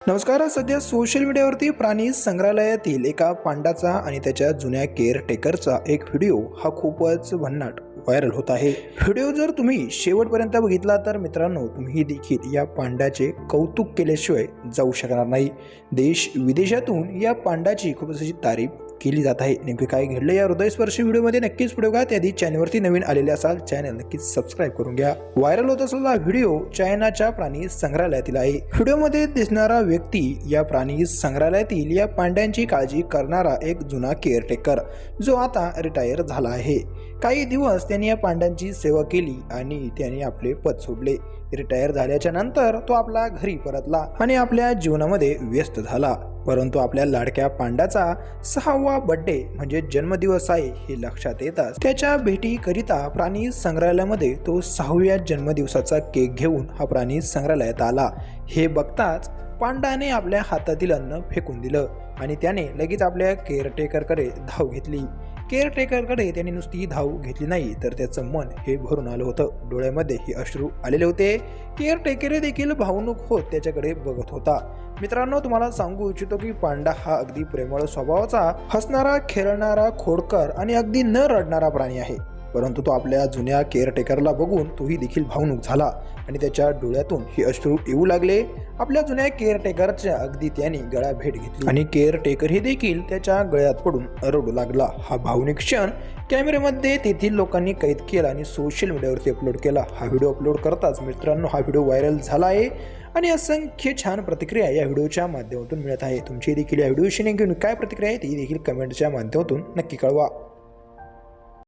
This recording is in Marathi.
नमस्कार. सध्या सोशल मीडियावरती प्राणी संग्रहालयातील एका पांडाचा आणि त्याच्या जुन्या केअरटेकरचा एक व्हिडिओ हा खूपच भन्नाट व्हायरल होत आहे. व्हिडिओ जर तुम्ही शेवटपर्यंत बघितला तर मित्रांनो, तुम्ही देखील या पांडाचे कौतुक केल्याशिवाय जाऊ शकणार नाही. देश विदेशातून या पांडाची खूप अशी तारीफ केली जात आहे. नेमके काय घडलं या हृदयस्पर्शी व्हिडिओमध्ये नक्कीच पुढे बघा. त्याआधी चॅनलवरती नवीन आलेले असाल चॅनल नक्कीच सबस्क्राईब करून घ्या. व्हायरल होत असलेला व्हिडिओ चायनाच्या प्राणी संग्रहालयातील आहे. व्हिडिओमध्ये दिसणारा व्यक्ती या प्राणी संग्रहालयातील या पांड्यांची काळजी करणारा एक जुना केअरटेकर, जो आता रिटायर झाला आहे. काही दिवस त्यांनी या पांड्यांची सेवा केली आणि त्यांनी आपले पद सोडले. रिटायर झाल्याच्या नंतर तो आपला घरी परतला आणि आपल्या जीवनामध्ये व्यस्त झाला. परंतु आपल्या लाडक्या पांडाचा 6वा बर्थडे म्हणजे जन्मदिवस आहे हे लक्षात येताच त्याच्या भेटीकरिता प्राणी संग्रहालयामध्ये तो 6व्या जन्मदिवसाचा केक घेऊन हा प्राणी संग्रहालयात आला. हे बघताच पांडाने आपल्या हातातील अन्न फेकून दिलं आणि त्याने लगेच आपल्या केअरटेकरकडे धाव घेतली. केअरटेकरकडे त्याने नुसती धाव घेतली नाही तर त्याचं मन हे भरून आलं होतं. डोळ्यामध्ये हे अश्रू आलेले होते. केअरटेकर देखील भावनुक होत त्याच्याकडे बघत होता. मित्रांनो, तुम्हाला सांगू इच्छितो की पांडा हा अगदी प्रेमळ स्वभावाचा, हसणारा, खेळणारा, खोडकर आणि अगदी न रडणारा प्राणी आहे. परंतु तो आपल्या जुन्या केअरटेकरला बघून तोही देखील भावनुक झाला आणि त्याच्या डोळ्यातून हे अश्रू येऊ लागले. आपल्या जुन्या केअरटेकरच्या अगदी त्याने गळा भेट घेतली आणि केअरटेकर हे देखील त्याच्या गळ्यात पडून रडू लागला. हा भावनिक क्षण कॅमेऱ्यामध्ये तेथील लोकांनी कैद केला आणि सोशल मीडियावरती अपलोड केला. हा व्हिडिओ अपलोड करताच मित्रांनो हा व्हिडिओ व्हायरल झाला आहे आणि असंख्य छान प्रतिक्रिया या व्हिडिओच्या माध्यमातून मिळत आहे. तुमची देखील या व्हिडिओशी नेमकी काय प्रतिक्रिया आहे ती देखील कमेंटच्या माध्यमातून नक्की कळवा.